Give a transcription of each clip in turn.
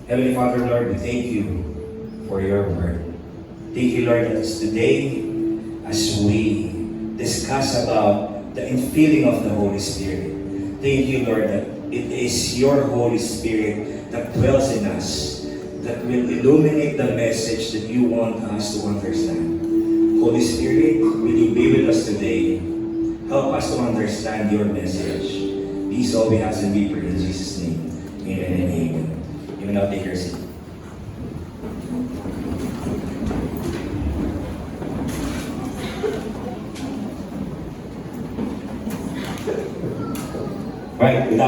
Heavenly Father, Lord, we thank you for your word. Thank you, Lord, that today, as we discuss about the infilling of the Holy Spirit, thank you, Lord, that it is your Holy Spirit that dwells in us, that will illuminate the message that you want us to understand. Holy Spirit, will you be with us today? Help us to understand your message. These all we ask and we pray in Jesus' name. Amen and amen. You may now take your seat. Right, good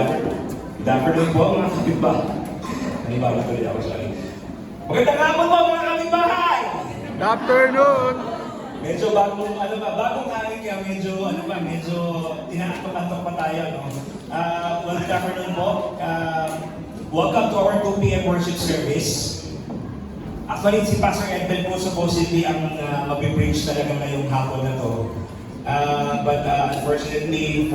afternoon po mga kapitbahay. Nanibago tuloy ako, sorry. Magandang hapon po mga kapitbahay! Good afternoon! Medyo bagong hangin kaya medyo tinaantok-antok pa tayo, no? Well, good afternoon po. Welcome to our 2 p.m. worship service. Actually, si Pastor Edmel po supposedly ang mag-preach talaga ngayong hapon na to. But unfortunately,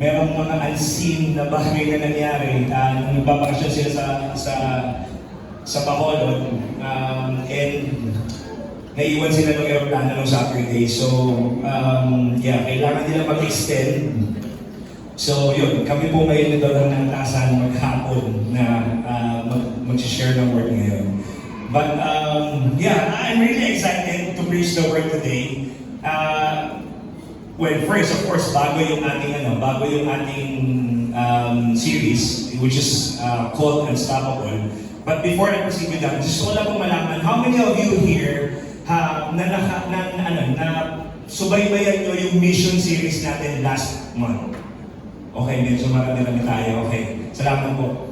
merong mga unseen na bagay na nangyari. Nagbabakasyon sila sa Bacolod. And naiwan sila ng aeroplano ng Saturday. So, kailangan nila mag-extend. So, yun. Kami po ngayon nito ng tasan maghapon na mag-share ng word ngayon. But, I'm really excited to preach the word today. Well, first, of course, bago yung ating series, which is called Unstoppable. But before I proceed with that, just ko lang pong malaman, how many of you here subaybayan nyo yung mission series natin last month? Okay, medyo marami tayo. Okay, salamat po.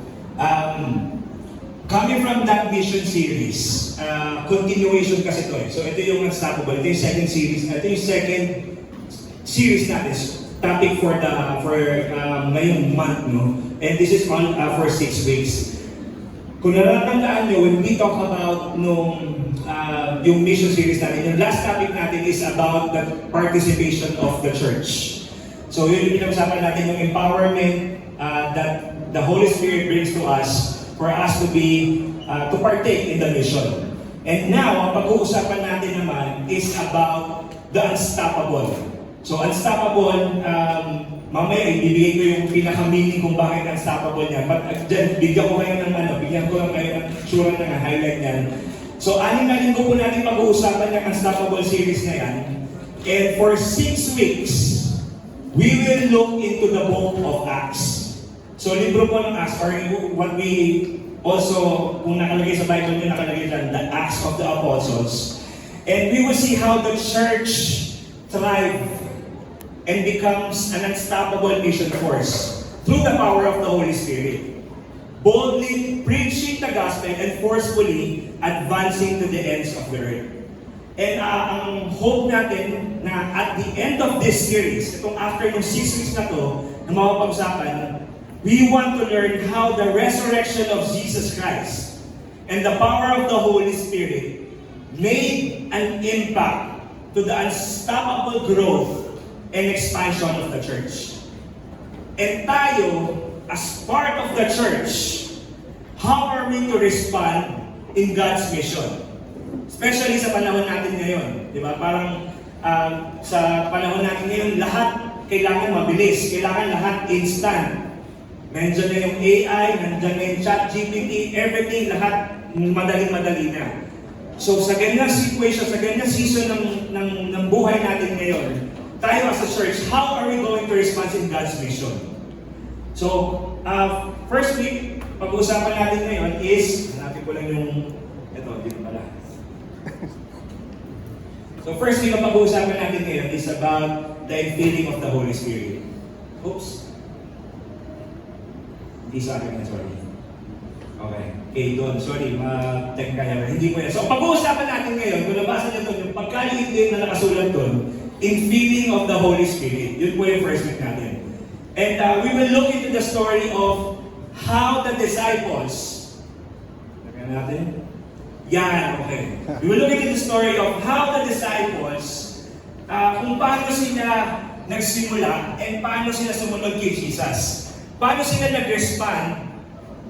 Coming from that mission series, continuation kasi ito eh. So ito yung Unstoppable, ito yung second series, ito yung second series natin, topic for ngayong month, no? And this is on for 6 weeks. Kung natatandaan nyo, when we talk about yung mission series natin, yung last topic natin is about the participation of the church. So yun yung pinag-usapan natin, yung empowerment that the Holy Spirit brings to us for us to partake in the mission. And now, ang pag-uusapan natin naman is about the unstoppable. So unstoppable, mamaya ibibigay ko yung pinaka-meaning kung bakit unstoppable niya. But bigyan ko lang kayo ng sure na highlight niyan. So 6 na linggo po natin pag-uusapan yung unstoppable series na yan. And for 6 weeks, we will look into the book of Acts. So libro po ng Acts, or what we also, kung nakalagay sa Bible nyo, nakalagay dyan, the Acts of the Apostles. And we will see how the church thrive and becomes an unstoppable mission force through the power of the Holy Spirit. Boldly preaching the gospel and forcefully advancing to the ends of the earth. And ang hope natin na at the end of this series, itong after ng 6 weeks na to, na mapapag-usapan, we want to learn how the resurrection of Jesus Christ and the power of the Holy Spirit made an impact to the unstoppable growth and expansion of the church. And tayo, as part of the church, how are we to respond in God's mission? Especially sa panahon natin ngayon, di ba? Parang sa panahon natin ngayon, lahat kailangan mabilis, kailangan lahat instant. Nandiyan na yung AI, nandiyan na yung ChatGPT, everything, lahat madali-madali na. So sa ganyang situation, sa ganyang season ng buhay natin ngayon, tayo as a church, how are we going to respond in God's mission? So, first week, pag-uusapan natin ngayon is, hanapin ko lang yung, dito pala. So first week, ang pag-uusapan natin ngayon is about the infilling of the Holy Spirit. Oops. Hindi sa akin na, sorry. Okay. Doon. Sorry, ma-technical. Hindi ko yan. So, pag-uusapan natin ngayon, kung nabasa niyo doon, yung pagkaliit din na nakasulat doon, infilling of the Holy Spirit. Yun po yung first week natin. And we will look into the story of how the disciples, lagyan natin? Yan, okay. We will look into the story of how the disciples, kung paano sila nagsimula and paano sila sumunod kay Jesus. Paano sila nag-respond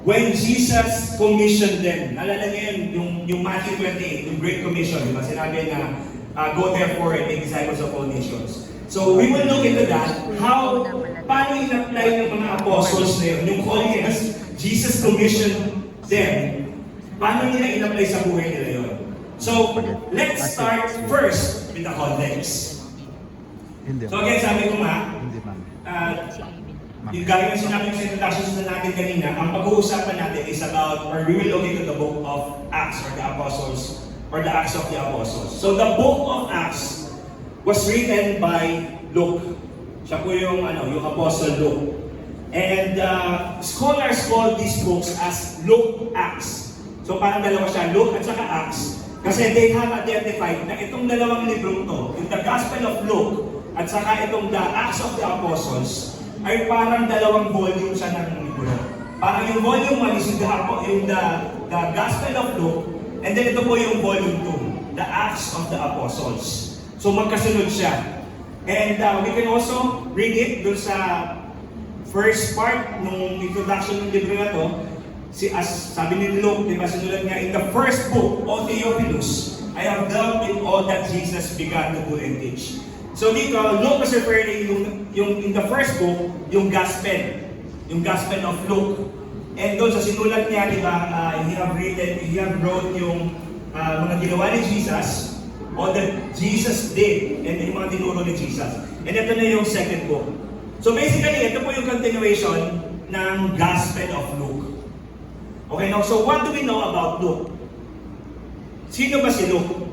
when Jesus commissioned them. Naalala niyo yun, yung Matthew 28, yung Great Commission, di ba? Sinabi na, go therefore and make disciples of all nations. So we will look into that, paano in-apply ng mga apostles na yun, yung calling as Jesus commissioned them, paano nila in-apply sa buhay nila yun. So, let's start first with the context. Hindi. So again, sabi ko nga, Hindi, ma'am. yung gaya ng sinabi ko sa introductions na natin kanina, ang pag-uusapan natin is about, or we will look into the book of Acts or the Apostles, or the Acts of the Apostles. So the book of Acts was written by Luke. Siya po yung Apostle Luke. And scholars call these books as Luke Acts. So parang dalawa siya, Luke at saka Acts. Kasi they have identified na itong dalawang librong to, yung the Gospel of Luke at saka itong the Acts of the Apostles, ay parang dalawang volume siya ng libro. Parang yung volume 1 is yung the Gospel of Luke, and then ito po yung volume 2, the Acts of the Apostles. So magkasunod siya. And we can also read it dun sa first part nung introduction ng libro na to. As sabi ni Luke, di ba, sinulat niya, in the first book, O Theophilus, I have dealt with all that Jesus began to do and teach. So dito, Luke was referring yung in the first book, yung Gospel of Luke. And doon sa sinulat niya, di ba, he wrote yung mga ginawa ni Jesus, all that Jesus did, and yung mga tinuro ni Jesus. And ito na yung second book. So basically, ito po yung continuation ng Gospel of Luke. Okay, now, so what do we know about Luke? Sino ba si Luke?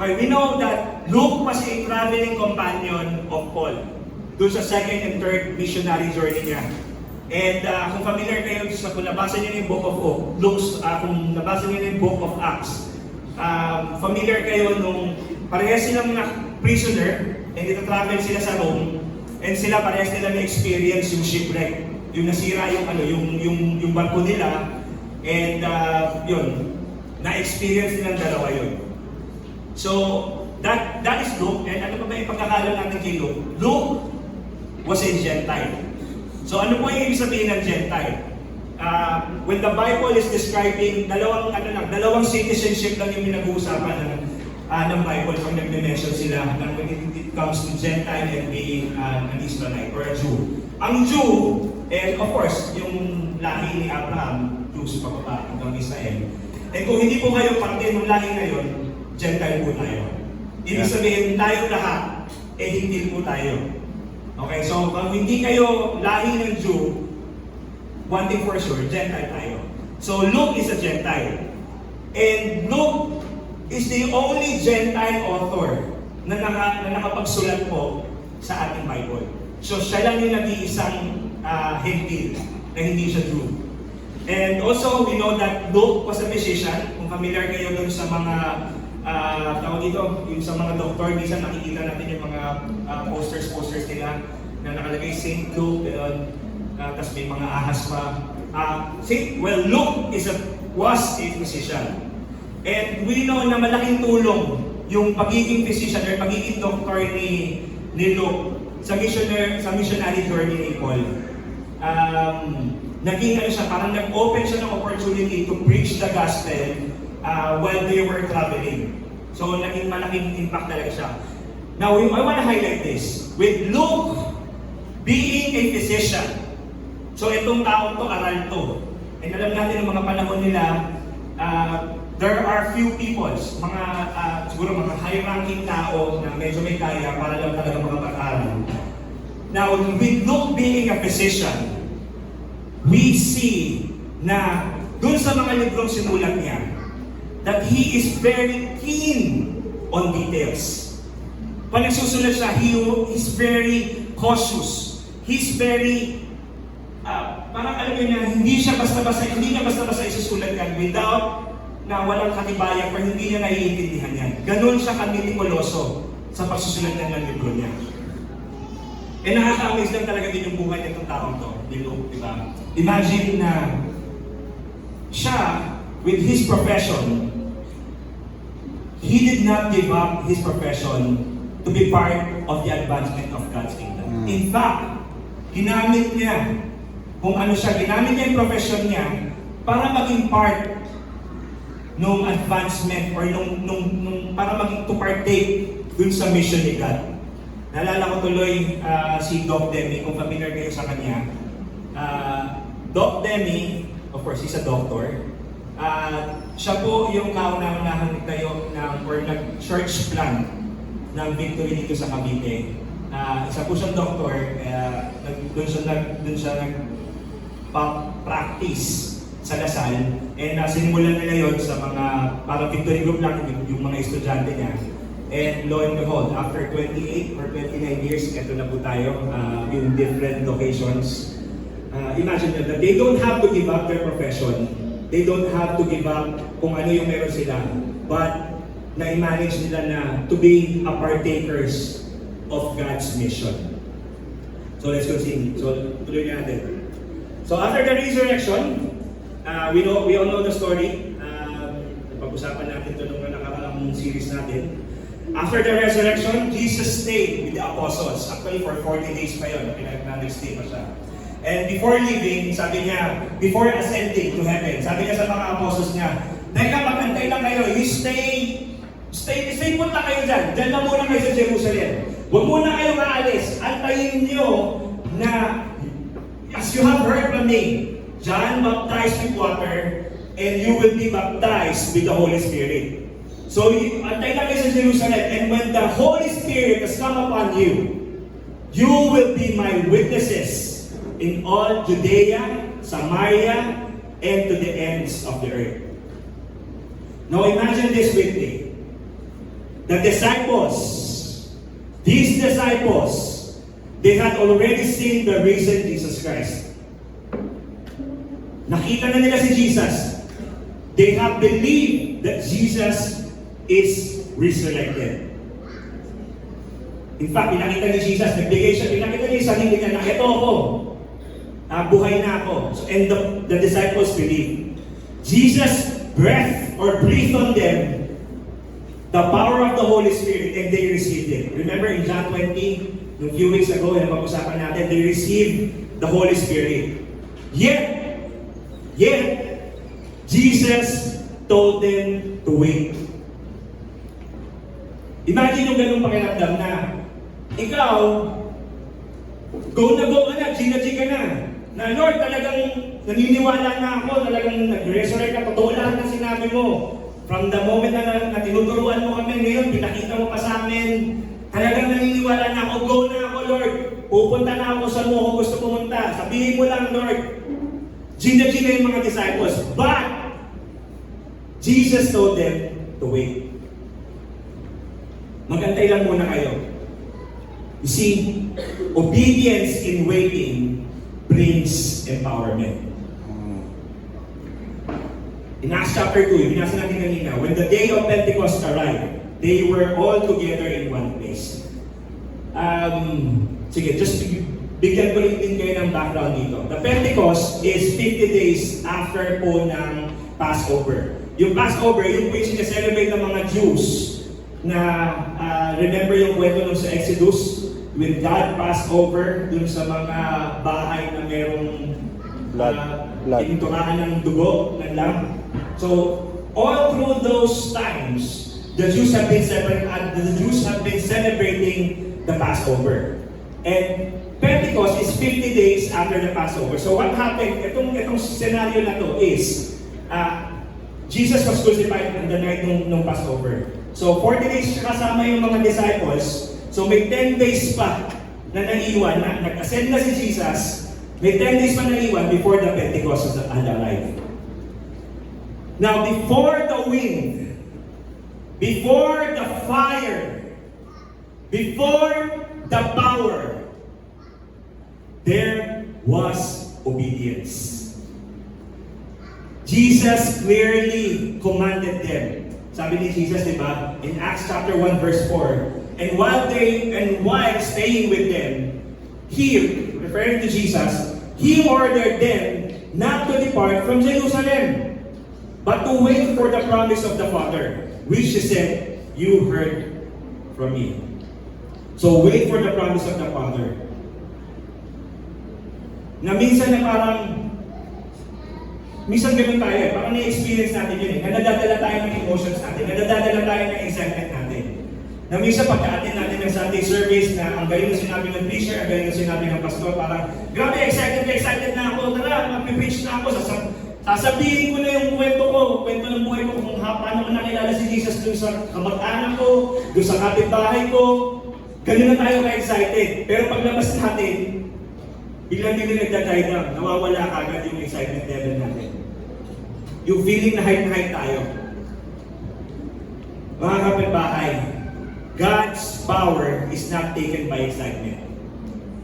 Okay, we know that Luke was a traveling companion of Paul doon sa second and third missionary journey niya. And kung familiar kayo kung nabasa niyo yung book of kung nabasa niyo yung book of Acts, familiar kayo nung parehas silang mga prisoner and ita-travel sila sa Rome, and sila parehas nila na-experience yung shipwreck. Yung nasira yung barko nila, and yun, na-experience nilang dalawa yun. So, that is Luke, and ano pa ba yung pagkakalam natin kay Luke? Luke was a Gentile. So ano po yung ibig sabihin ng Gentile? When the Bible is describing dalawang citizenship lang yung pinag-uusapan ng Bible pag nag-mention sila when it comes to Gentile and being an Israelite or a Jew. Ang Jew, and of course, yung lahi ni Abraham, Jews pababa hanggang Israel. And kung hindi po kayo parte ng lahi na yun, Gentile po tayo. Ibig sabihin, tayo lahat, hintil po tayo. Okay, so kung hindi kayo lahi ng Jew, one thing for sure, Gentile tayo. So Luke is a Gentile. And Luke is the only Gentile author na nakapagsulat po sa ating Bible. So siya lang yung nag-iisang hentil na hindi siya Jew. And also, we know that Luke was a physician. Kung familiar kayo dun sa mga tawag dito, yung sa mga doktor, minsan nakikita natin yung mga posters nila na nakalagay St. Luke, tapos may mga ahas pa. Luke was a physician. And we know na malaking tulong yung pagiging physician or pagiging doktor ni Luke sa missionary journey ni Paul. Naging siya, parang nag-open siya ng opportunity to preach the gospel while they were traveling. So, naging malaking impact talaga siya. Now, I want to highlight this. With Luke being a physician, so itong taong to, aral to. And alam natin ng mga panahon nila, there are few peoples, siguro mga high-ranking tao na medyo may kaya para lang talaga makapag-aral. Now, with Luke being a physician, we see na dun sa mga librong sinulat niya, that he is very keen on details. Pag nagsusulat siya, he is very cautious. He's very, parang alam niya, hindi niya basta-basta isusulat yan without na walang katibayan or hindi niya naiintindihan yan. Ganon siya kamitikuloso sa pagsusulat niya ng libro niya. Eh nakaka-amaze lang talaga din yung buhay nitong taong to, di ba? Imagine na siya, with his profession, he did not give up his profession to be part of the advancement of God's kingdom. In fact, ginamit niya kung ano siya, ginamit niya yung profession niya para maging part nung advancement or para maging to partake dun sa mission ni God. Naalala ko tuloy si Doc Demi, kung familiar kayo sa kanya. Doc Demi, of course, he's a doctor. Siya po yung kauna-unahang nagtayo or nag-church plan ng Victory dito sa Cavite. Isa po siyang doktor, doon siya nag-practice sa Lasal. And sinimulan nila yon sa mga, parang Victory Group lang, yung mga estudyante niya. And lo and behold, after 28 or 29 years, ito na po tayo, yung different locations. Imagine that they don't have to give up their profession. They don't have to give up kung ano yung meron sila. But na-manage nila na to be a partakers of God's mission. So let's continue. So tuloy natin. So after the resurrection, we all know the story. Pag-usapan natin ito nung nakaraang series natin. After the resurrection, Jesus stayed with the apostles. Actually, for 40 days pa yun. Nag-stay pa siya. And before leaving, sabi niya, before ascending to heaven, sabi niya sa mga apostles niya, teka, magantay lang kayo. You stay put lang kayo dyan. Dyan na muna kayo sa Jerusalem. Huwag muna kayo maalis. Antayin niyo na, as you have heard from me, John baptized with water, and you will be baptized with the Holy Spirit. So, antay lang kayo sa Jerusalem, and when the Holy Spirit has come upon you, you will be my witnesses in all Judea, Samaria, and to the ends of the earth. Now imagine this with me. The these disciples, they had already seen the risen Jesus Christ. Nakita na nila si Jesus. They have believed that Jesus is resurrected. In fact, pinakita ni Jesus, pinakita niya sa sarili niya na ito ako. Buhay na ako. So, and the disciples believe. Jesus breathed on them the power of the Holy Spirit, and they received it. Remember in John 20, a few weeks ago, yung pag-usapan natin, they received the Holy Spirit. Yet, Jesus told them to wait. Imagine yung ganung pakiramdam na ikaw, go ka na, G ka na. Na Lord, talagang naniniwala na ako, talagang nag-resurrect ka, totoo lahat ng sinabi mo. From the moment na tinuturuan mo kami ngayon, pinakita mo pa sa amin, talagang naniniwala na ako, go na ako Lord. Pupunta na ako sa mo kung gusto pumunta. Sabihin mo lang Lord. Gina yung mga disciples. But, Jesus told them to wait. Magantay lang muna kayo. You see, obedience in waiting brings empowerment. In Acts chapter 2, binasa natin kanina, when the day of Pentecost arrived, they were all together in one place. Sige, just bigyan ko rin din kayo ng background dito. The Pentecost is 50 days after po ng Passover. Yung Passover, yung po yung sineselebrate ng mga Jews na remember yung kwento nung sa Exodus, when God passed over dun sa mga bahay na merong tinuturahan ng dugo, ng lamb. So, all through those times, the Jews have been celebrating the Passover. And Pentecost is 50 days after the Passover. So what happened, itong scenario na to is, Jesus was crucified on the night ng Passover. So 40 days kasama yung mga disciples. So may 10 days pa na naiwan, na nag-ascend na si Jesus, may 10 days pa naiwan before the Pentecost had arrived. Now before the wind, before the fire, before the power, there was obedience. Jesus clearly commanded them. Sabi ni Jesus, di ba? In Acts chapter 1 verse 4, and while staying with them, he, referring to Jesus, he ordered them not to depart from Jerusalem, but to wait for the promise of the Father, which he said, you heard from me. So wait for the promise of the Father. Na minsan na parang, minsan ganun tayo eh, parang na-experience natin yun eh, na nadadala tayo ng emotions natin, na nadadala tayo ng excitement natin. Na minsan pagka-attend natin ng Sunday service na ang galing na sinabi ng preacher, ang galing na sinabi ng pastor, parang, grabe, excited na ako, tara, mag-preach na ako, sasabihin ko na yung kwento ng buhay ko, kung paano ko nakilala si Jesus doon sa kamag-anak ko, doon sa kapitbahay ko, ganun na tayo ka-excited. Pero paglabas natin, biglang din nagda-die down, nawawala kagad yung excitement level natin. Yung feeling na hype tayo. Mga kapitbahay, God's power is not taken by excitement.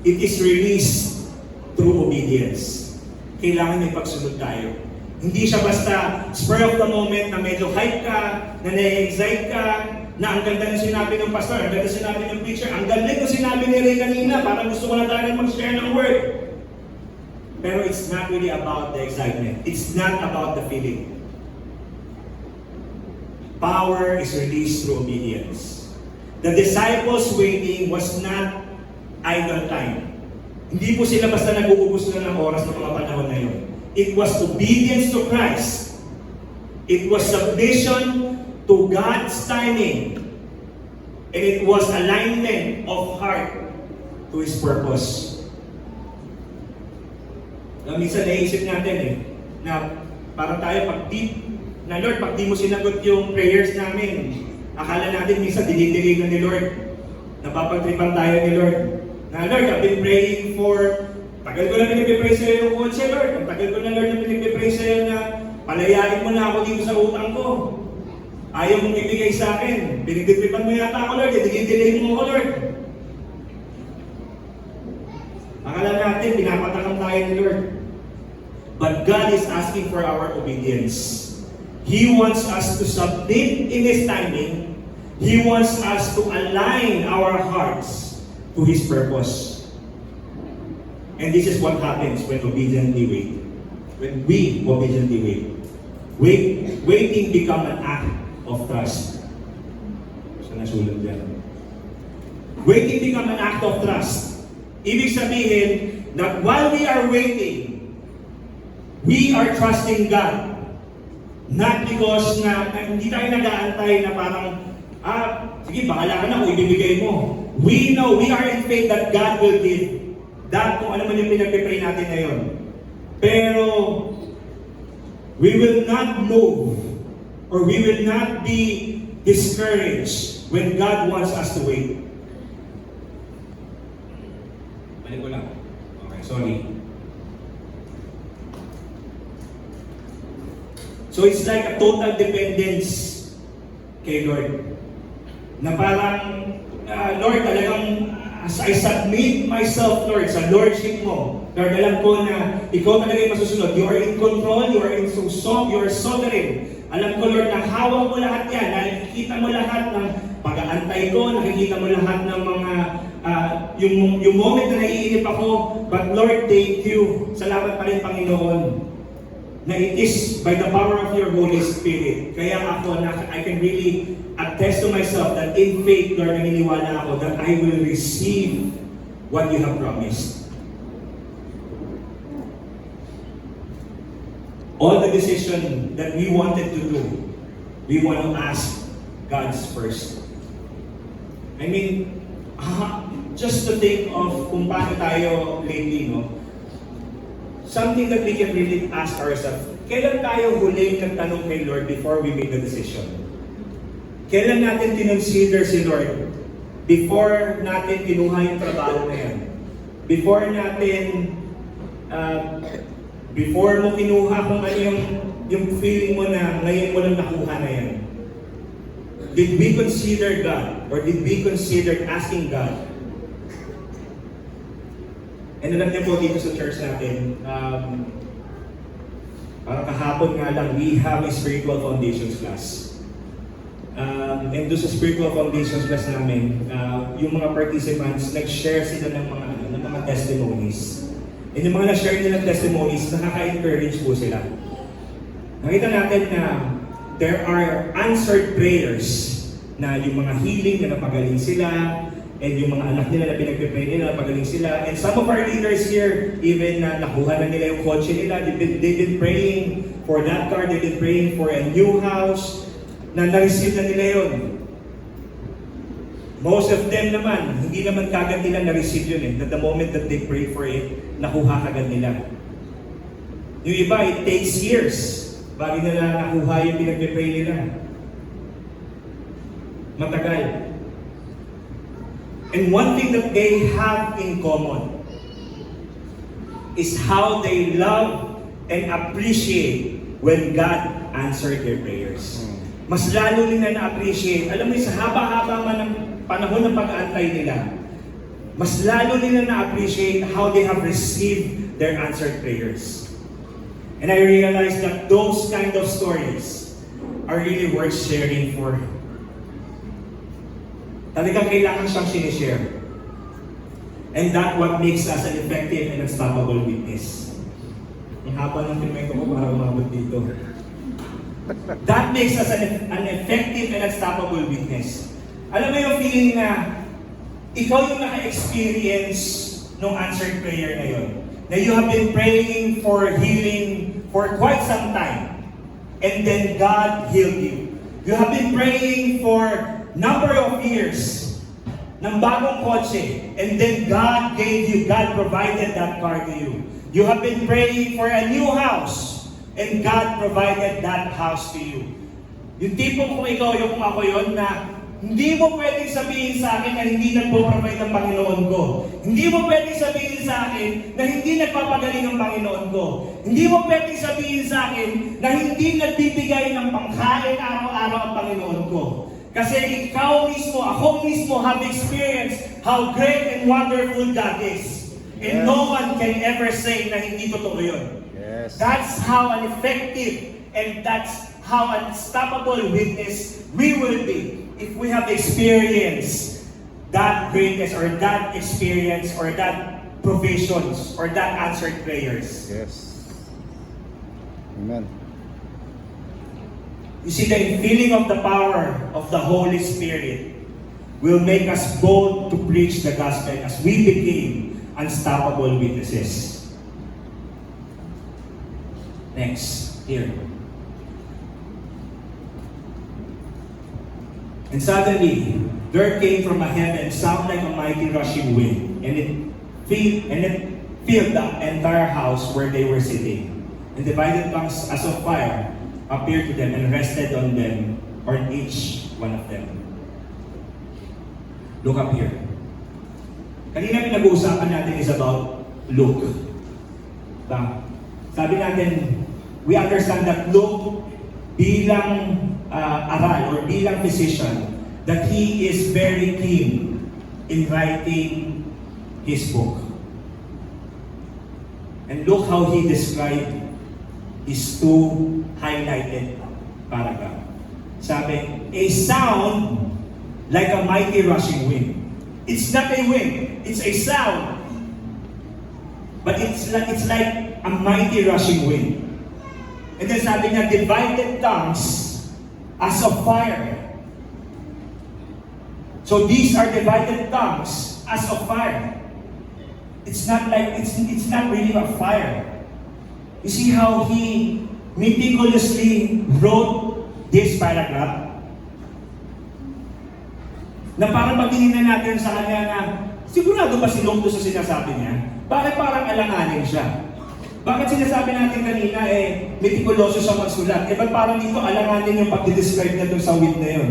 It is released through obedience. Kailangan may pagsunod tayo. Hindi siya basta spur of the moment na medyo hype ka, na na-excite ka, na ang ganda ng sinabi ng pastor, ang ganda sinabi ng preacher, ang ganda ng sinabi ni Ray kanina, parang gusto ko na tayo mag-share ng word. Pero it's not really about the excitement. It's not about the feeling. Power is released through obedience. The disciples waiting was not idle time. Hindi po sila basta nag-uubos na ng oras ng mga panahon na yun. It was obedience to Christ. It was submission to God's timing. And it was alignment of heart to His purpose. Minsan naisip natin na parang tayo pag di mo sinagot yung prayers namin, akala natin minsan dinidilig na ni Lord. Napapagtripan tayo ni Lord. Na Lord, I've been praying for, tagal ko na pinag-pray sa'yo yung kotse, Lord. Ang tagal ko na Lord na pinag-pray sa'yo na palayain mo na ako dito sa utang ko. Ayaw mong ibigay sa akin. Pinag-tripan mo yata ako, Lord. Dinidilig mo ako, Lord. Akala natin, pinapatakam tayo ni Lord. But God is asking for our obedience. He wants us to submit in His timing. He wants us to align our hearts to His purpose. And this is what happens when obediently wait. When we obediently wait. Waiting become an act of trust. So nasulat dyan. Waiting become an act of trust. Ibig sabihin that while we are waiting, we are trusting God. Not because na hindi tayo nag-aantay na parang, sige, bahala ka na kung ibibigay mo. We know, we are in faith that God will give. That kung ano man yung pinag-pray natin ngayon. Pero, we will not move or we will not be discouraged when God wants us to wait. Balik ko lang. Okay, sorry. So it's like a total dependence kay Lord. Na parang, Lord, talagang as I submit myself, Lord, sa Lordship mo, Lord, alam ko na ikaw talaga yung masusunod. You are in control, you are in you are sovereign. Alam ko, Lord, na hawak mo lahat yan. Nakikita mo lahat ng pag-aantay ko, nakikita mo lahat ng mga, yung moment na naiinip ako. But Lord, thank you. Salamat pa rin, Panginoon, na it is by the power of your Holy Spirit. Kaya ako, I can really attest to myself that in faith, Lord, naniniwala ako that I will receive what you have promised. All the decision that we wanted to do, we want to ask God's first. I mean, just to think of kung paano tayo lately, no? Something that we can really ask ourselves, kailan tayo huling nagtanong kay Lord before we make the decision? Kailan natin kinonsider si Lord before natin kinuha yung trabaho na yan? Before natin, before mo kinuha kung ano yung feeling mo na ngayon mo lang nakuha na yan? Did we consider God? Or did we consider asking God? And alam niyo po dito sa church natin, parang kahapon nga lang, we have a spiritual foundations class. And doon sa spiritual foundations class namin, yung mga participants, nag-share sila ng mga testimonies. And yung mga na-share nila ng testimonies, nakaka-encourage po sila. Nakita natin na there are answered prayers na yung mga healing na napagaling sila, And yung mga anak nila na pinagpipray nila, pagaling sila. And some of our leaders here, even na nakuha na nila yung kotse nila, they've been praying for that car, they've been praying for a new house, na na-receive na nila yun. Most of them naman, hindi naman kagad nila na-receive yun eh. That the moment that they pray for it, nakuha kagad nila. Yung iba, it takes years bago nila nakuha yung pinagpipray nila. Matagal. And one thing that they have in common is how they love and appreciate when God answered their prayers. Mas lalo nila na-appreciate. Alam mo, sa haba-haba man ng panahon ng pag-aantay nila, mas lalo nila na-appreciate how they have received their answered prayers. And I realized that those kind of stories are really worth sharing for. Talagang kailangan siyang sinishare. And that what makes us an effective and unstoppable witness. Ang haba ng pinwento ko para umabot dito. That makes us an effective and unstoppable witness. Alam mo yung feeling na ikaw yung naka-experience ng answered prayer na yun. Na you have been praying for healing for quite some time. And then God healed you. You have been praying for number of years ng bagong kotse, and then God gave you, God provided that car to you. You have been praying for a new house, and God provided that house to you. Yung tipong kung ikaw yung kung ako yun na hindi mo pwedeng sabihin sa akin na hindi nagpo-provide ng Panginoon ko. Hindi mo pwedeng sabihin sa akin na hindi nagpapagaling ng Panginoon ko. Hindi mo pwedeng sabihin sa akin na hindi nagbibigay ng pangkain araw-araw ang Panginoon ko. Kasi ikaw mismo, ako mismo have experienced how great and wonderful God is. And no one can ever say na hindi totoo yun. Yes. That's how an effective and that's how unstoppable witness we will be if we have experienced that greatness or that experience or that provisions or that answered prayers. Yes. Amen. You see, the infilling of the power of the Holy Spirit will make us bold to preach the gospel as we became unstoppable witnesses. Next, here. And suddenly, there came from heaven sound like a mighty rushing wind, and it filled the entire house where they were sitting. And divided tongues as of fire appeared to them and rested on them, or on each one of them. Look up here. Kanina pinag-uusapan natin is about Luke. Sabi natin, we understand that Luke bilang aral or bilang physician, that he is very keen in writing his book. And look how he described his two highlighted paragraph. Sabi, a sound like a mighty rushing wind. It's not a wind, it's a sound. But it's like a mighty rushing wind. And then sabi niya, divided tongues as of fire. So these are divided tongues as of fire. It's not really a fire. You see how he meticulously wrote this paragraph? Na parang pagtingin na natin sa kanya na, sigurado ba si Luke doon sa sinasabi niya? Bakit parang alanganin siya? Bakit sinasabi natin kanina meticuloso siya magsulat? Ba't parang dito alanganin yung pag-describe niya doon sa wind na yun?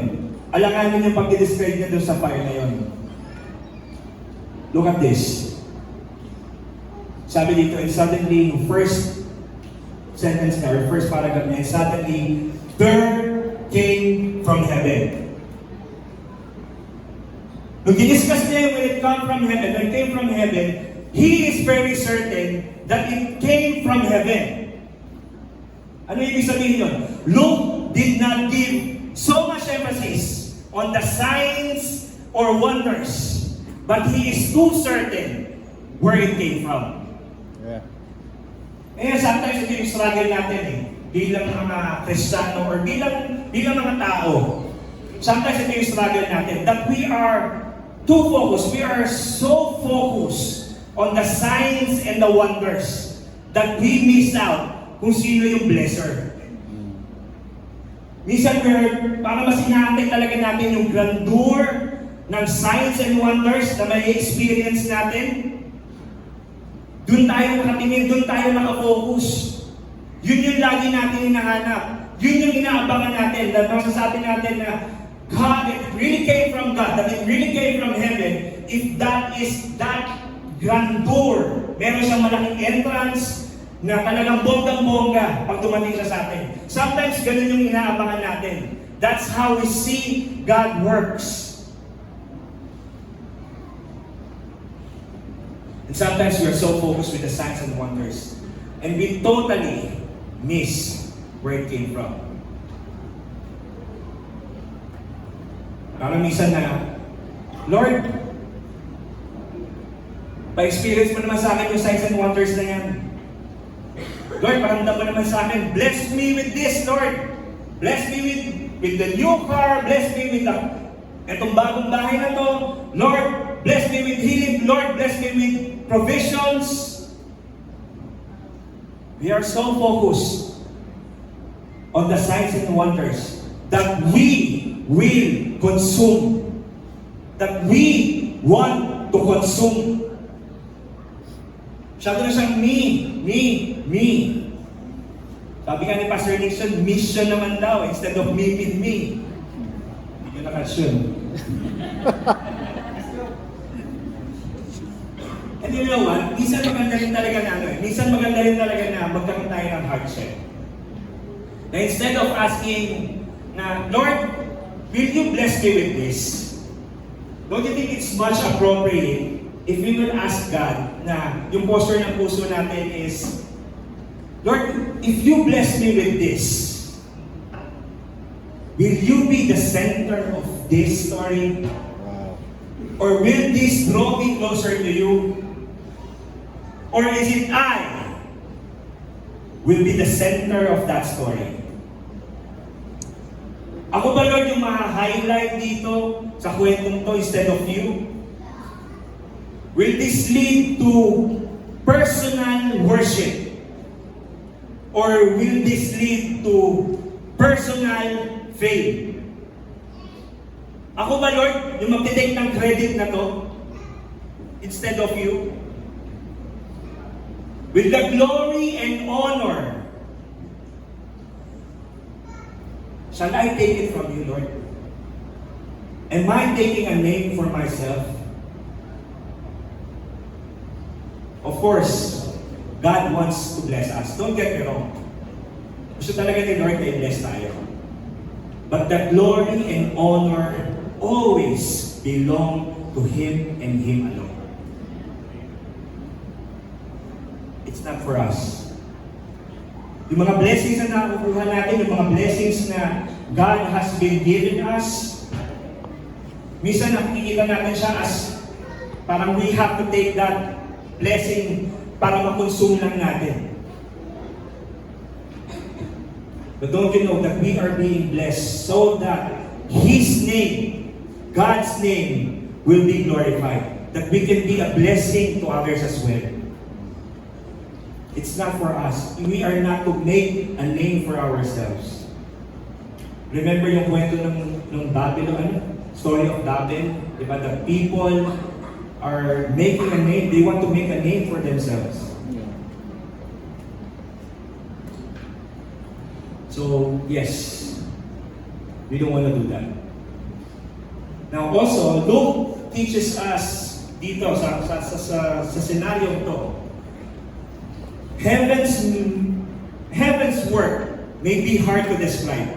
Alanganin yung pag-describe niya doon sa fire na yun? Look at this. Sabi dito, and suddenly, first sentence na, or first paragraph na, and suddenly, there came from heaven. Nung diniscuss niya yung when it came from heaven, he is very certain that it came from heaven. Ano ibig sabihin yun? Luke did not give so much emphasis on the signs or wonders, but he is too certain where it came from. Sometimes ito yung struggle natin bilang mga Kristiyano or bilang mga tao. Sometimes ito yung struggle natin that we are too focused. We are so focused on the signs and the wonders that we miss out kung sino yung blesser. Minsan, para mas inaantay talaga natin yung grandeur ng signs and wonders na may experience natin. Doon tayo nakatingin, doon tayo nakafocus. Yun yung lagi natin hinahanap. Yun yung inaabangan natin. Na masasabi natin na God, it really came from God, that it really came from heaven. If that is that grandeur, meron siyang malaking entrance na talagang bonggang-bongga pag dumating siya sa atin. Sometimes ganun yung inaabangan natin. That's how we see God works. And sometimes we are so focused with the signs and wonders, and we totally miss where it came from. Parang minsan na, Lord, pa-experience mo naman sa akin yung signs and wonders na yan. Lord, paramdam mo naman sa akin, bless me with this, Lord. Bless me with the new car, bless me with etong bagong bahay na to. Lord, bless me with healing. Lord, bless me with provisions. We are so focused on the signs and wonders that we will consume. That we want to consume. Sabi na siyang me. Sabi nga ni Pastor Nixon, mission naman daw instead of me with me. Hindi nyo nakasyon. And you know what? Minsan maganda rin talaga minsan maganda rin talaga na magkaroon tayo ng hardship. Na instead of asking na, Lord, will you bless me with this? Don't you think it's much appropriate if we will ask God na yung posture ng puso natin is, Lord, if you bless me with this, will you be the center of this story? Wow. Or will this draw me closer to you? Or is it I will be the center of that story? Ako ba, Lord, yung ma-highlight dito sa kwentong to instead of you? Will this lead to personal worship? Or will this lead to personal fame? Ako ba, Lord, yung magtitake ng credit na to instead of you? With the glory and honor, shall I take it from you, Lord? Am I taking a name for myself? Of course, God wants to bless us. Don't get me wrong. Gusto talaga ni Lord na i-bless tayo. But the glory and honor always belong to Him and Him alone. It's not for us. Yung mga blessings na nakukuha natin, yung mga blessings na God has been giving us, minsan nakikita natin siya as parang we have to take that blessing para makonsume lang natin. But don't you know that we are being blessed so that His name, God's name, will be glorified. That we can be a blessing to others as well. It's not for us. We are not to make a name for ourselves. Remember yung kwento ng Babylon, story of Babel? Diba? The people are making a name. They want to make a name for themselves. So, yes, we don't want to do that. Now also, Luke teaches us dito sa scenario to, heaven's work may be hard to describe.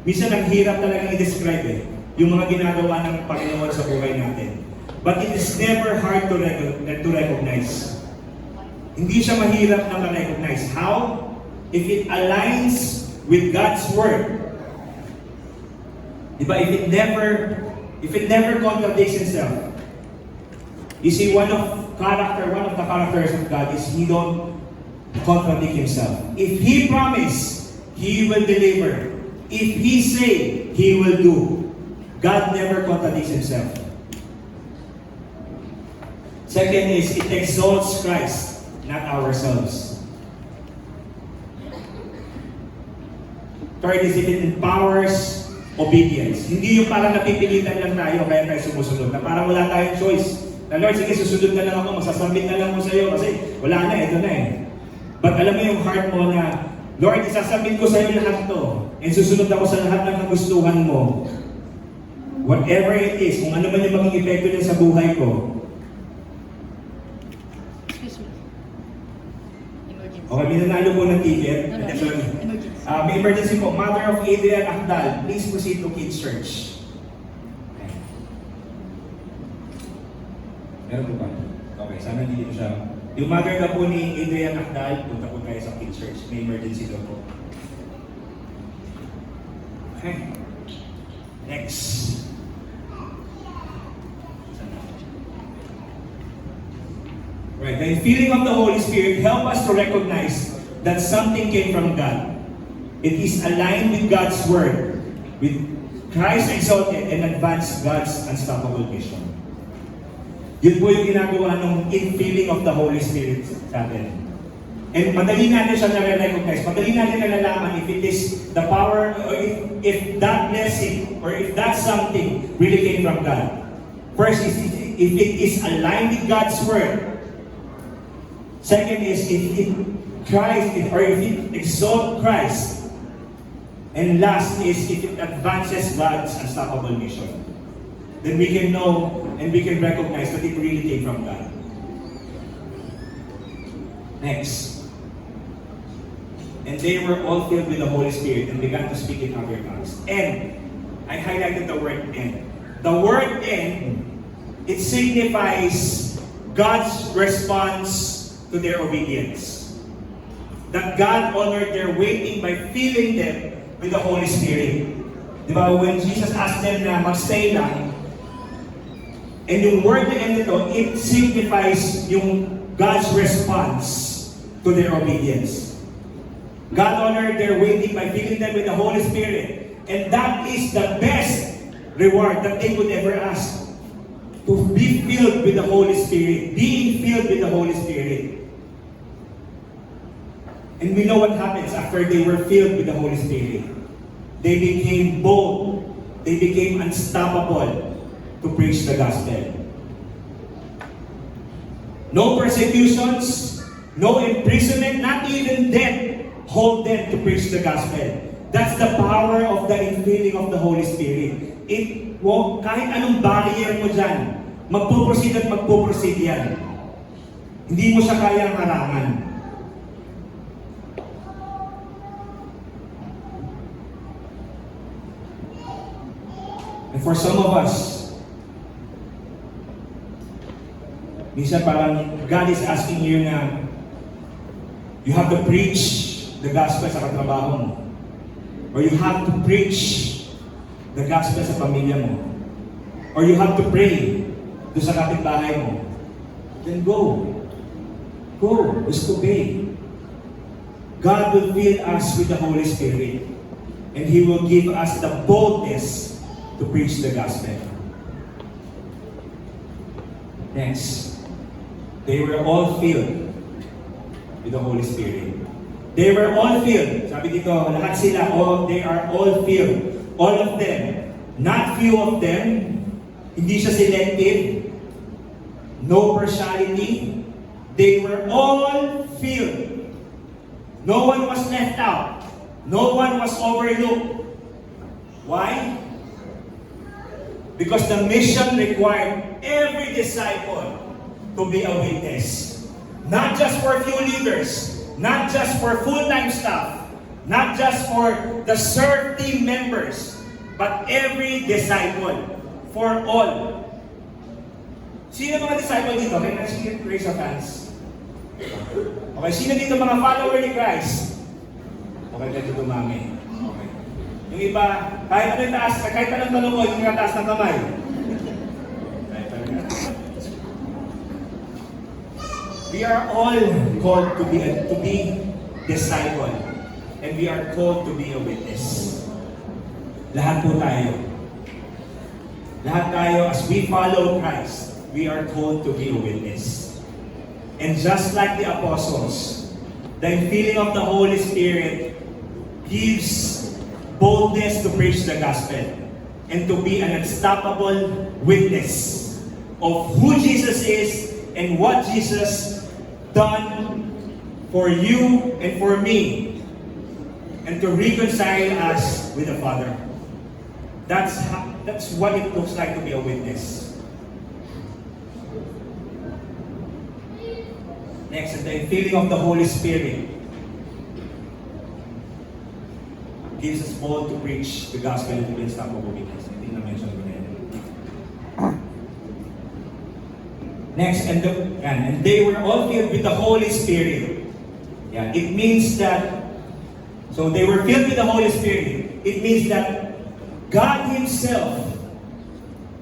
Minsan ang hirap talagang i-describe yung mga ginagawa ng Panginoon sa buhay natin. But it is never hard to recognize. Hindi siya mahirap na ma-recognize. How? If it aligns with God's Word. Diba? If it never contradicts itself. You see, one of the characters of God is He don't contradict Himself. If He promised, He will deliver. If He say, He will do. God never contradicts Himself. Second is it exalts Christ, not ourselves. Third is it empowers obedience. Hindi yung parang napipilitan lang tayo kaya tayo sumusunod. Na parang wala tayong choice. Na Lord, sige, susunod na lang ako, masasambit na lang ako sa iyo kasi wala na, ito na eh. But alam mo yung heart mo na, Lord, isasambit ko sa iyo lahat to. And susunod ako sa lahat ng kagustuhan mo. Whatever it is, kung ano man yung maging epekto niya sa buhay ko. Excuse me. Emergency. Okay, minanalo po ng ticket. No, no, Sorry. emergency. May emergency po. Mother of Adrian Akdal, please proceed to Kids Church. Okay. Meron po ba? Okay, sana hindi dito siya. Yung mother na po ni Adrian Akdal, punta po tayo sa Kids Church. May emergency daw po. Okay. Next. Right, the feeling of the Holy Spirit help us to recognize that something came from God. It is aligned with God's Word, with Christ exalted and advanced God's unstoppable mission. Yun po yung ginagawa ng infilling of the Holy Spirit sa atin. And madali natin siya na-recognize, madali natin na nalaman if it is the power, or if that blessing, or if that something really came from God. First, if it is aligned with God's Word. Second is if it Christ, or if it exalts Christ. And last is if it advances God's unstoppable mission. Then we can know and we can recognize that it really came from God. Next. And they were all filled with the Holy Spirit and began to speak in other tongues. And I highlighted the word "and." The word "and," it signifies God's response to their obedience. That God honored their waiting by filling them with the Holy Spirit. Di ba, when Jesus asked them na magstay lang, and yung word na "and" ito, it signifies yung God's response to their obedience. God honored their waiting by filling them with the Holy Spirit. And that is the best reward that they could ever ask. To be filled with the Holy Spirit. Being filled with the Holy Spirit. And we know what happens after they were filled with the Holy Spirit. They became bold. They became unstoppable to preach the gospel. No persecutions, no imprisonment, not even death hold them to preach the gospel. That's the power of the infilling of the Holy Spirit. Kahit anong barrier mo dyan, magpuproceed at magpuproceed yan. Hindi mo siya kayang harangan. And for some of us, minsan parang God is asking you na you have to preach the gospel sa katrabaho mo. Or you have to preach the gospel sa pamilya mo. Or you have to pray doon sa kapitbahay mo. Then go. Go. Just obey. God will fill us with the Holy Spirit. And He will give us the boldness to preach the gospel. Next. They were all filled with the Holy Spirit. They were all filled. Sabi dito, lahat sila, they are all filled. All of them. Not few of them. Hindi siya selective. No partiality. They were all filled. No one was left out. No one was overlooked. Why? Because the mission required every disciple to be a witness. Not just for a few leaders. Not just for full-time staff. Not just for the serve team members. But every disciple. For all. Sino mga disciple dito? Can I see you raise your hands? Okay, sino dito mga follower ni Christ? Okay, dito dumami. Okay. Yung iba, kahit anong taas, kahit anong tanong ko, yung taas ng kamay. We are all called to be disciple. And we are called to be a witness. Lahat po tayo. Lahat tayo, as we follow Christ, we are called to be a witness. And just like the apostles, the infilling of the Holy Spirit gives boldness to preach the gospel and to be an unstoppable witness of who Jesus is and what Jesus done for you and for me, and to reconcile us with the Father. That's what it looks like to be a witness. Next, the infilling of the Holy Spirit gives us bold to preach the gospel and to be unstoppable witness. I think na-mention ko na yan. Next, and they were all filled with the Holy Spirit. Yeah, it means that, so they were filled with the Holy Spirit. It means that God Himself,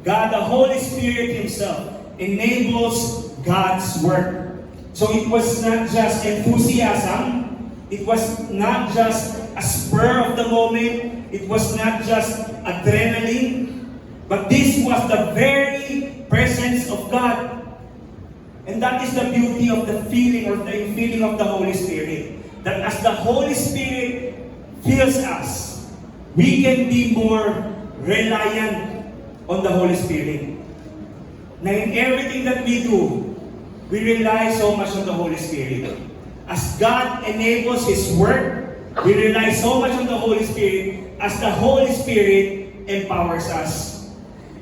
God the Holy Spirit Himself, enables God's work. So it was not just enthusiasm, it was not just a spur of the moment, it was not just adrenaline, but this was the very presence of God. And that is the beauty of the feeling or the infilling of the Holy Spirit. That as the Holy Spirit fills us, we can be more reliant on the Holy Spirit. Na in everything that we do, we rely so much on the Holy Spirit. As God enables His work, we rely so much on the Holy Spirit as the Holy Spirit empowers us.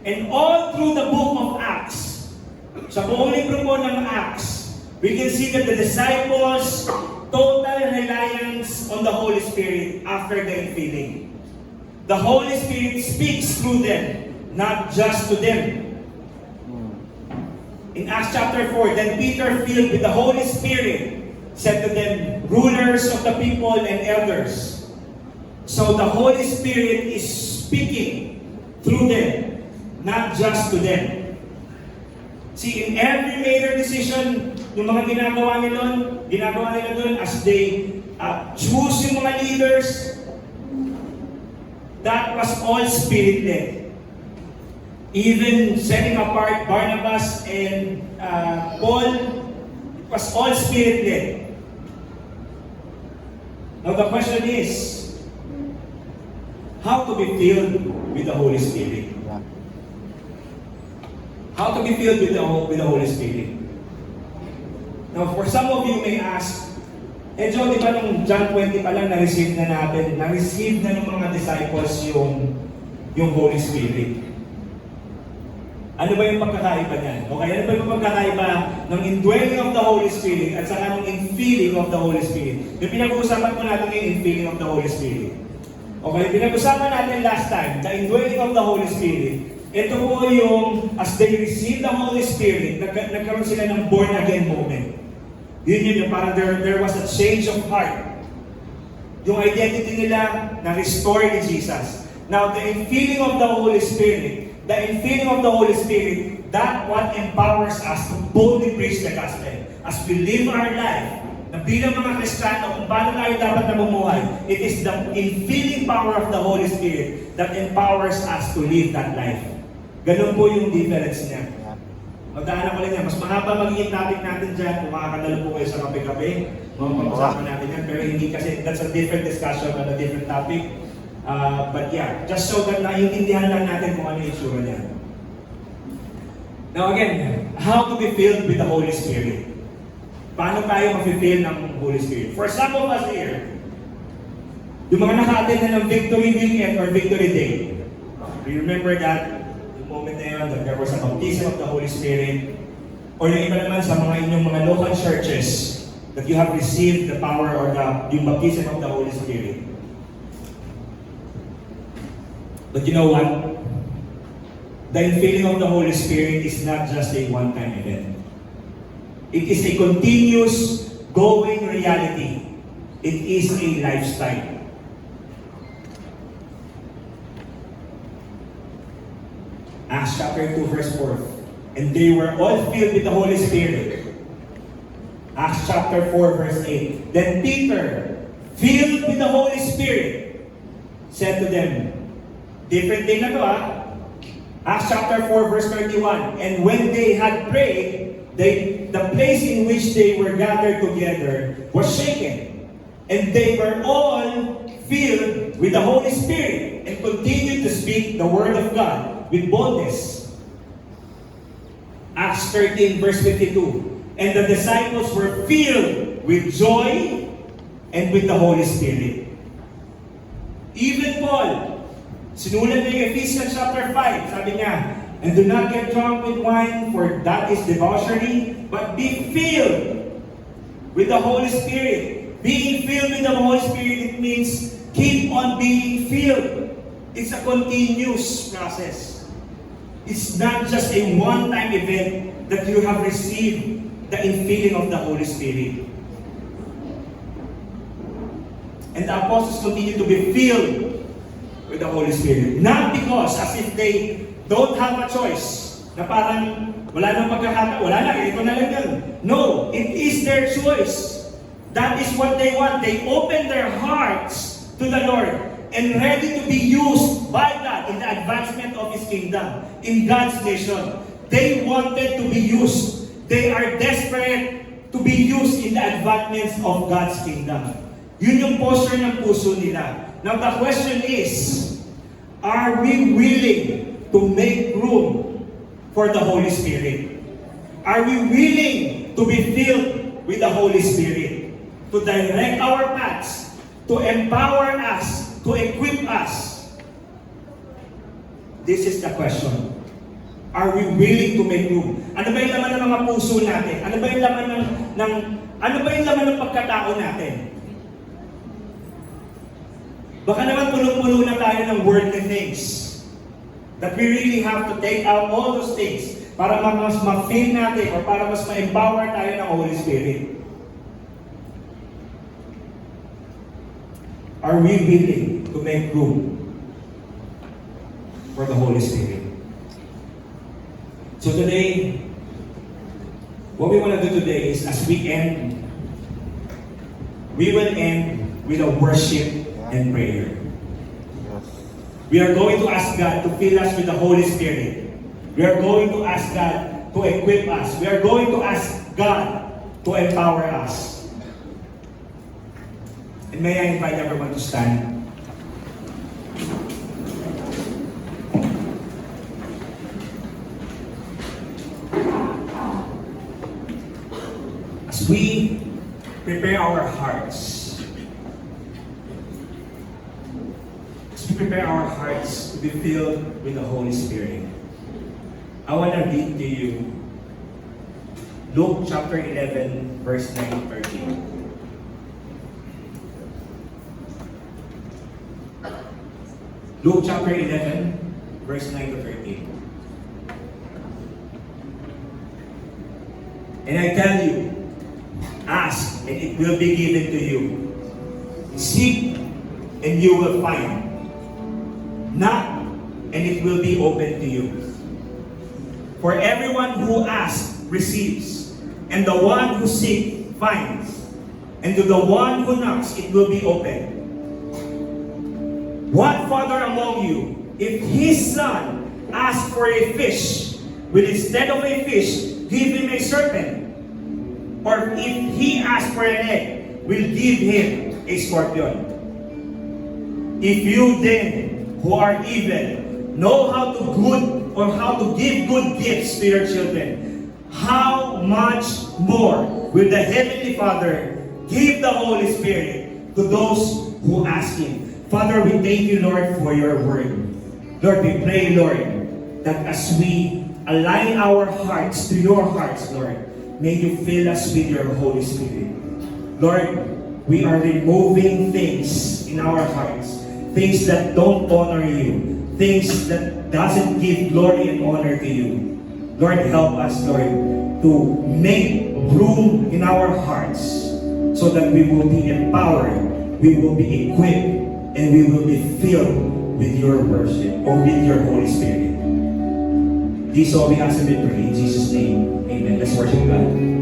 And all through the book of Acts, sa buong libro po ng Acts, we can see that the disciples total reliance on the Holy Spirit after the infilling. The Holy Spirit speaks through them, not just to them. In Acts chapter 4, then Peter, filled with the Holy Spirit, said to them, rulers of the people and elders. So the Holy Spirit is speaking through them, not just to them. See, in every major decision, yung mga ginagawa nila doon as they choose yung mga leaders, that was all Spirit-led. Even setting apart Barnabas and Paul, it was all Spirit-led. Now the question is, how to be filled with the Holy Spirit? How to be filled with the Holy Spirit? Now for some of you may ask, Joe, di ba nung John 20 pa lang na-receive na ng mga disciples yung Holy Spirit? Ano ba yung pagkakaiba niyan? Okay, ano ba yung pagkakaiba ng indwelling of the Holy Spirit at saka ng infilling of the Holy Spirit? Yung pinag-uusapan ko natin yung infilling of the Holy Spirit. Okay, pinag-usapan natin last time, the indwelling of the Holy Spirit. Ito po yung, as they receive the Holy Spirit, nagkaroon sila ng born again moment. Yun yung parang there was a change of heart. Yung identity nila na-restore ni Jesus. Now, the infilling of the Holy Spirit, that what empowers us to boldly preach the gospel. As we live our life, na bilang mga Kristiyano, kung paano tayo dapat namumuhay, it is the infilling power of the Holy Spirit that empowers us to live that life. Ganun po yung difference niya. Magdaanan ko lang yan. Mas mahaba magiging topic natin dyan. Kung makakadalo po kayo sa kape-kape, pag-usapan natin yan. Pero hindi kasi, that's a different discussion on a different topic. But yeah, just so that naiintindihan lang natin kung ano yung itsura niya. Now again, how to be filled with the Holy Spirit? Paano tayo ma-fill ng Holy Spirit? For some of us here, yung mga naka-attend na ng Victory Weekend or Victory Day, do you remember that? Yung moment na yun, that there was a baptism of the Holy Spirit. Or yung iba naman sa mga inyong mga local churches, that you have received the power or yung baptism of the Holy Spirit. But you know what? The infilling of the Holy Spirit is not just a one-time event. It is a continuous, going reality. It is a lifestyle. Acts chapter 2, verse 4. And they were all filled with the Holy Spirit. Acts chapter 4, verse 8. Then Peter, filled with the Holy Spirit, said to them, different thing na to Acts chapter 4 verse 31. And when they had prayed, the place in which they were gathered together was shaken. And they were all filled with the Holy Spirit and continued to speak the word of God with boldness. Acts 13 verse 52. And the disciples were filled with joy and with the Holy Spirit. Even Paul, sinulat niya yung Ephesians chapter 5, sabi niya, and do not get drunk with wine, for that is debauchery, but be filled with the Holy Spirit. Being filled with the Holy Spirit, it means keep on being filled. It's a continuous process. It's not just a one-time event that you have received the infilling of the Holy Spirit. And the apostles continue to be filled with the Holy Spirit. Not because as if they don't have a choice, na parang wala nang pagkakataon, wala na, ito na lang yan. No, it is their choice. That is what they want. They open their hearts to the Lord and ready to be used by God in the advancement of His kingdom, in God's mission. They wanted to be used. They are desperate to be used in the advancement of God's kingdom. Yun yung posture ng puso nila. Now the question is, are we willing to make room for the Holy Spirit? Are we willing to be filled with the Holy Spirit? To direct our paths, to empower us, to equip us? This is the question. Are we willing to make room? Ano ba yung laman ng mga puso natin? Ano ba yung laman ng pagkatao natin? Baka naman punong-puno na tayo ng worldly things. That we really have to take out all those things para mas ma-feel natin or para mas ma-empower tayo ng Holy Spirit. Are we willing to make room for the Holy Spirit? So today, what we want to do today is, as we end, we will end with a worship and prayer. We are going to ask God to fill us with the Holy Spirit. We are going to ask God to equip us. We are going to ask God to empower us. And may I invite everyone to stand? As we prepare our hearts, to be filled with the Holy Spirit, I want to read to you Luke chapter 11, verse 9 to 13. Luke chapter 11, verse 9 to 13. And I tell you, ask, and it will be given to you. Seek, and you will find. Knock, and it will be open to you. For everyone who asks receives, and the one who seeks finds, and to the one who knocks it will be open. What father among you, if his son asks for a fish, will instead of a fish give him a serpent? Or if he asks for an egg, will give him a scorpion? If you then, who are evil, know how to give good gifts to your children, how much more will the Heavenly Father give the Holy Spirit to those who ask Him? Father, we thank you, Lord, for your word. Lord, we pray, Lord, that as we align our hearts to your hearts, Lord, may you fill us with your Holy Spirit. Lord, we are removing things in our hearts, things that don't honor you, things that doesn't give glory and honor to you. Lord, help us, Lord, to make room in our hearts so that we will be empowered, we will be equipped, and we will be filled with your worship or with your Holy Spirit. This all we ask and we pray in Jesus' name. Amen. Let's worship God.